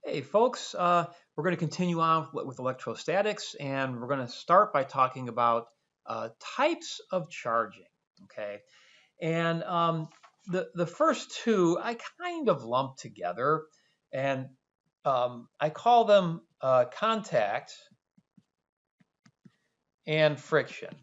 Hey folks, we're going to continue on with electrostatics, and we're going to start by talking about types of charging. Okay, and the first two I kind of lump together, and I call them contact and friction.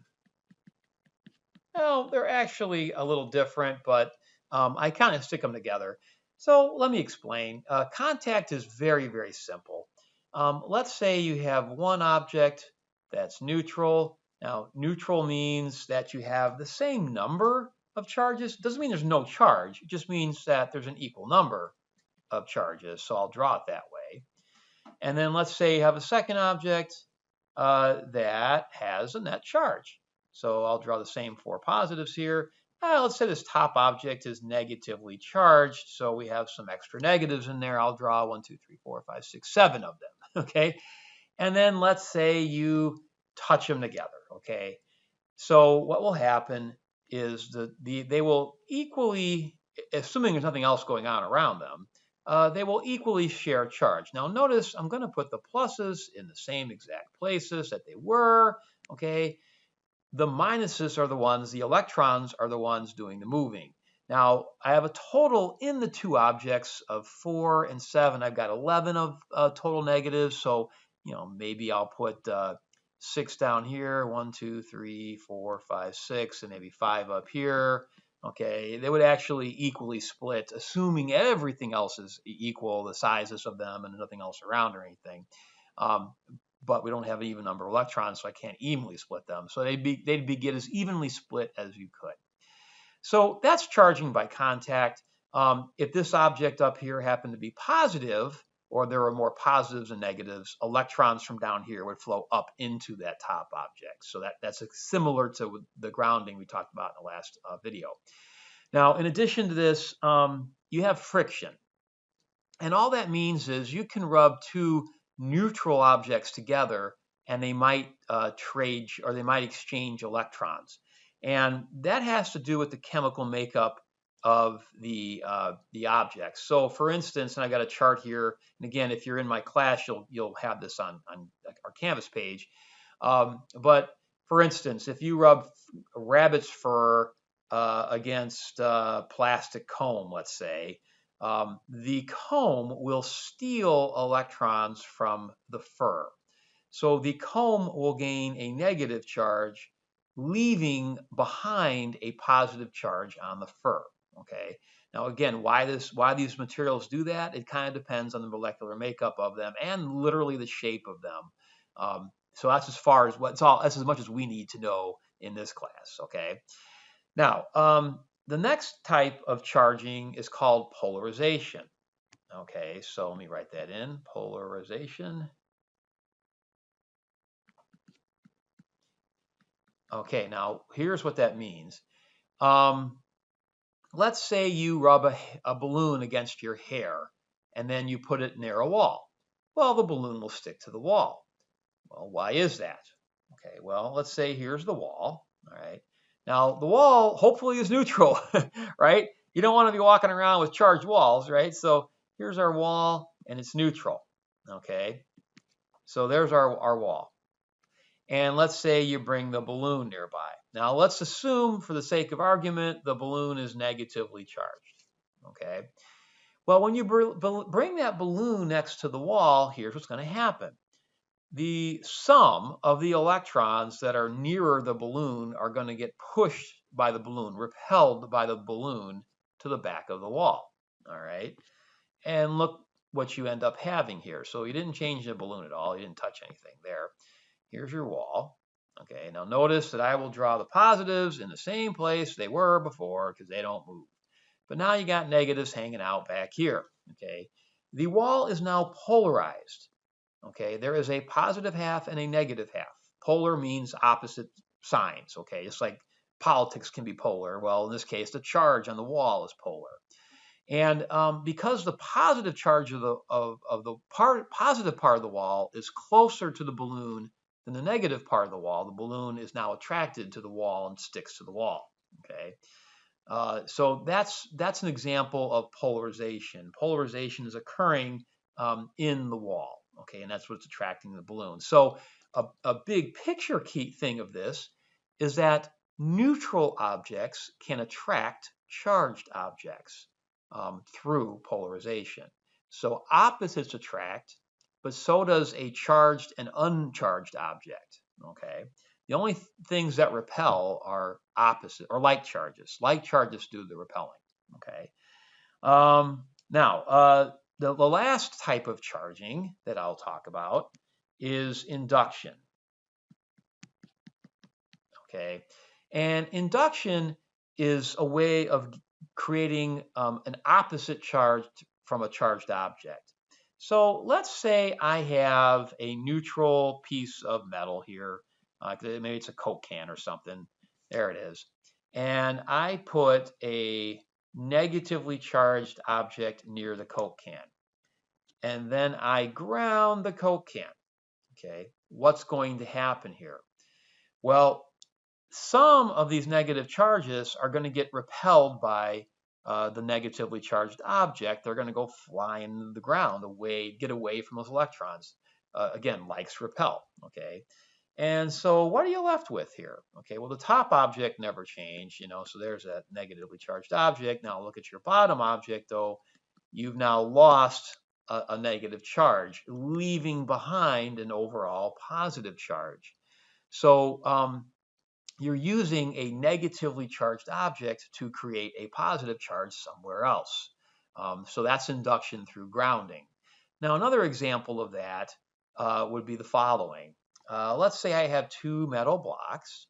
Well, they're actually a little different, but I kind of stick them together. So let me explain. Contact is very, very simple. Let's say you have one object that's neutral. Now, neutral means that you have the same number of charges. Doesn't mean there's no charge. It just means that there's an equal number of charges. So I'll draw it that way. And then let's say you have a second object that has a net charge. So I'll draw the same four positives here. Let's say this top object is negatively charged, so we have some extra negatives in there. I'll draw 1, 2, 3, 4, 5, 6, 7 of them. Okay, and then let's say you touch them together. Okay, so what will happen is they will equally, assuming there's nothing else going on around them, they will equally share charge. Now notice I'm going to put the pluses in the same exact places that they were. Okay, the minuses are the ones, the electrons are the ones doing the moving. Now I have a total in the two objects of 4 and 7. I've got 11 of total negatives, so maybe I'll put 6 down here, 1, 2, 3, 4, 5, 6, and maybe 5 up here. Okay, they would actually equally split, assuming everything else is equal, the sizes of them, and nothing else around or anything. But we don't have an even number of electrons, so I can't evenly split them. So they'd get as evenly split as you could. So that's charging by contact. If this object up here happened to be positive, or there are more positives and negatives, electrons from down here would flow up into that top object. So that's similar to the grounding we talked about in the last video. Now, in addition to this, you have friction. And all that means is you can rub two neutral objects together and they might trade or they might exchange electrons. And that has to do with the chemical makeup of the objects. So for instance, and I got a chart here, and again, if you're in my class, you'll have this on our Canvas page. But for instance, if you rub rabbit's fur against plastic comb, let's say, the comb will steal electrons from the fur. So the comb will gain a negative charge, leaving behind a positive charge on the fur. Okay. Now again, why these materials do that? It kind of depends on the molecular makeup of them and literally the shape of them. So that's that's as much as we need to know in this class. Okay. Now, the next type of charging is called polarization. Okay, so let me write that in, polarization. Okay, now here's what that means. Let's say you rub a balloon against your hair and then you put it near a wall. Well, the balloon will stick to the wall. Well, why is that? Okay, well, let's say here's the wall. All right. Now, the wall hopefully is neutral, right? You don't want to be walking around with charged walls, right? So here's our wall, and it's neutral, okay? So there's our wall. And let's say you bring the balloon nearby. Now, let's assume, for the sake of argument, the balloon is negatively charged, okay? Well, when you bring that balloon next to the wall, here's what's going to happen. The sum of the electrons that are nearer the balloon are going to get pushed by the balloon, repelled by the balloon to the back of the wall. All right. And look what you end up having here. So you didn't change the balloon at all. You didn't touch anything there. Here's your wall. Okay. Now notice that I will draw the positives in the same place they were before because they don't move. But now you got negatives hanging out back here. Okay. The wall is now polarized. Okay, there is a positive half and a negative half. Polar means opposite signs. Okay, it's like politics can be polar. Well, in this case, the charge on the wall is polar. And because the positive charge of the positive part of the wall is closer to the balloon than the negative part of the wall, the balloon is now attracted to the wall and sticks to the wall. Okay, so that's an example of polarization. Polarization is occurring in the wall. Okay, and that's what's attracting the balloon. So a big picture key thing of this is that neutral objects can attract charged objects through polarization. So opposites attract, but so does a charged and uncharged object. Okay. The only things that repel are opposite or like charges. Like charges do the repelling. Okay. Now, the last type of charging that I'll talk about is induction. Okay. And induction is a way of creating an opposite charge from a charged object. So let's say I have a neutral piece of metal here. Maybe it's a Coke can or something. There it is. And I put a negatively charged object near the Coke can. And then I ground the Coke can. Okay. What's going to happen here? Well, some of these negative charges are going to get repelled by the negatively charged object. They're going to go flying to the ground, get away from those electrons. Again, likes repel. Okay, and so what are you left with here? Okay, well the top object never changed, so there's that negatively charged object. Now look at your bottom object, though. You've now lost a negative charge, leaving behind an overall positive charge. So you're using a negatively charged object to create a positive charge somewhere else. So that's induction through grounding. Now, another example of that would be the following. Let's say I have two metal blocks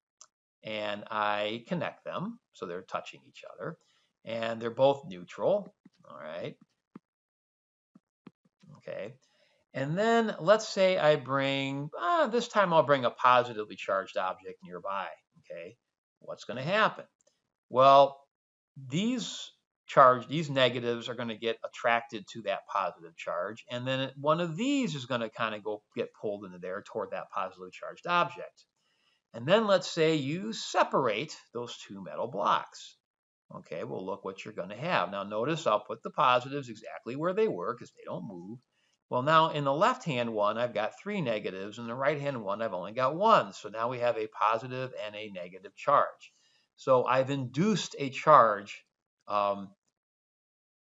and I connect them so they're touching each other and they're both neutral. All right. Okay. And then let's say I bring, this time I'll bring a positively charged object nearby. Okay. What's going to happen? Well, these negatives are going to get attracted to that positive charge. And then one of these is going to kind of get pulled into there toward that positively charged object. And then let's say you separate those two metal blocks. Okay, well, look what you're going to have. Now, notice I'll put the positives exactly where they were because they don't move. Well, now in the left-hand one, I've got 3 negatives. In the right-hand one, I've only got 1. So now we have a positive and a negative charge. So I've induced a charge. Oh,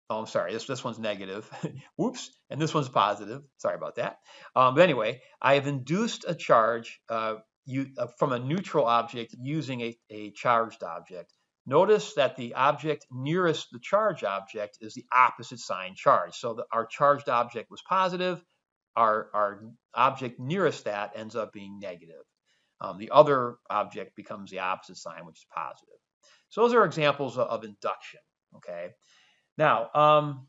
I'm sorry. This one's negative. Whoops. And this one's positive. Sorry about that. But anyway, I have induced a charge from a neutral object using a charged object. Notice that the object nearest the charged object is the opposite sign charge. So our charged object was positive. Our object nearest that ends up being negative. The other object becomes the opposite sign, which is positive. So those are examples of induction. Okay. Now,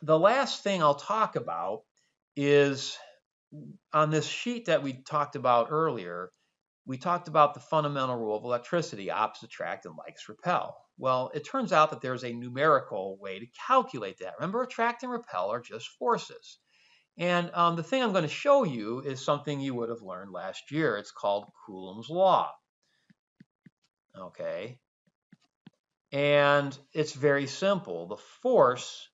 the last thing I'll talk about is on this sheet that we talked about earlier. We talked about the fundamental rule of electricity: opposites attract and likes repel. Well, it turns out that there's a numerical way to calculate that. Remember, attract and repel are just forces. And the thing I'm going to show you is something you would have learned last year. It's called Coulombs Law. Okay. And it's very simple. The force,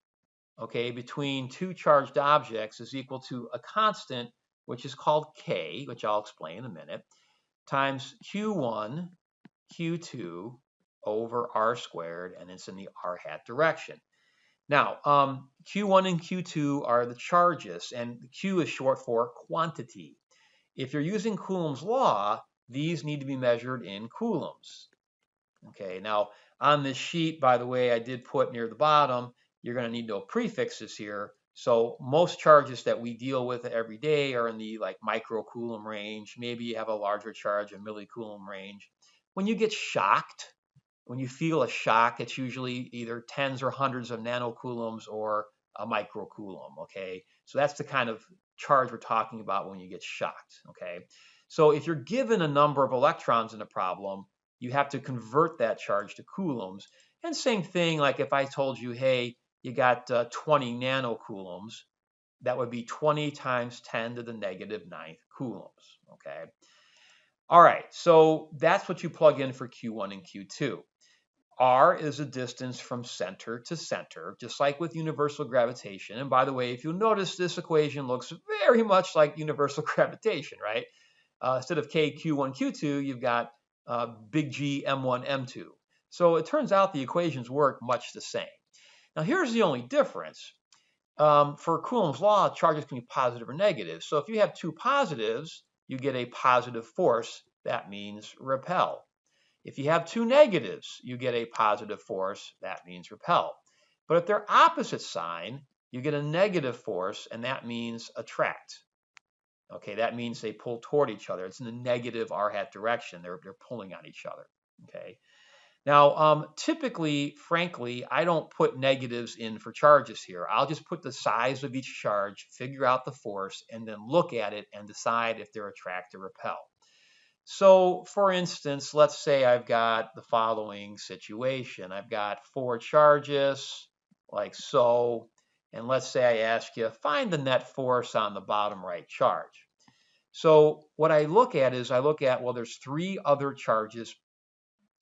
okay, between two charged objects is equal to a constant, which is called K, which I'll explain in a minute, times Q1, Q2 over R squared, and it's in the R hat direction. Now, Q1 and Q2 are the charges, and Q is short for quantity. If you're using Coulomb's law, these need to be measured in coulombs. Okay, now on this sheet, by the way, I did put near the bottom, you're going to need no prefixes here. So most charges that we deal with every day are in the microcoulomb range. Maybe you have a larger charge, a millicoulomb range. When you get shocked, when you feel a shock, it's usually either tens or hundreds of nanocoulombs or a microcoulomb. Okay, so that's the kind of charge we're talking about when you get shocked. Okay, so if you're given a number of electrons in a problem, you have to convert that charge to coulombs. And same thing, like if I told you, hey, you got 20 nanocoulombs, that would be 20 times 10 to the negative 9th coulombs. Okay. All right, so that's what you plug in for Q1 and Q2. R is a distance from center to center, just like with universal gravitation. And by the way, if you'll notice, this equation looks very much like universal gravitation, right? Instead of K, Q1, Q2, you've got big G, M1, M2. So it turns out the equations work much the same. Now here's the only difference. For Coulomb's law, charges can be positive or negative. So if you have two positives, you get a positive force. That means repel. If you have two negatives, you get a positive force. That means repel. But if they're opposite sign, you get a negative force, and that means attract. Okay, that means they pull toward each other. It's in the negative r hat direction. They're pulling on each other. Okay. Now, typically, frankly, I don't put negatives in for charges here. I'll just put the size of each charge, figure out the force, and then look at it and decide if they're attract or repel. So, for instance, let's say I've got the following situation. I've got 4 charges, like so, and let's say I ask you, find the net force on the bottom right charge. So what I look at is well, there's 3 other charges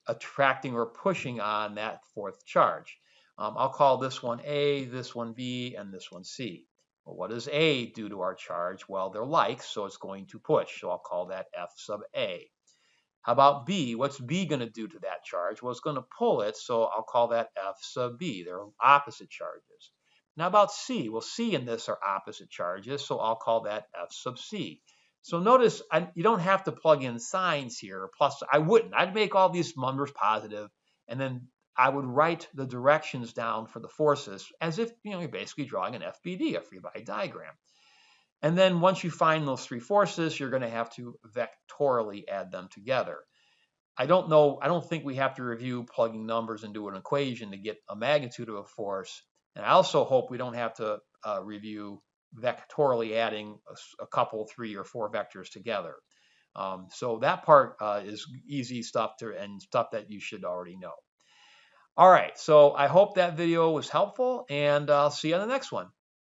attracting or pushing on that 4th charge. I'll call this one A, this one B, and this one C. Well, what does A do to our charge? Well, they're like, so it's going to push. So I'll call that F sub A. How about B? What's B going to do to that charge? Well, it's going to pull it, so I'll call that F sub B. They're opposite charges. Now about C? Well, C and this are opposite charges, so I'll call that F sub C. So notice you don't have to plug in signs here. Plus, I wouldn't. I'd make all these numbers positive, and then I would write the directions down for the forces as if you're basically drawing an FBD, a free body diagram. And then once you find those 3 forces, you're going to have to vectorially add them together. I don't think we have to review plugging numbers into an equation to get a magnitude of a force. And I also hope we don't have to review vectorially adding a couple, 3 or 4 vectors together. So that part is easy stuff and stuff that you should already know. All right, so I hope that video was helpful, and I'll see you on the next one.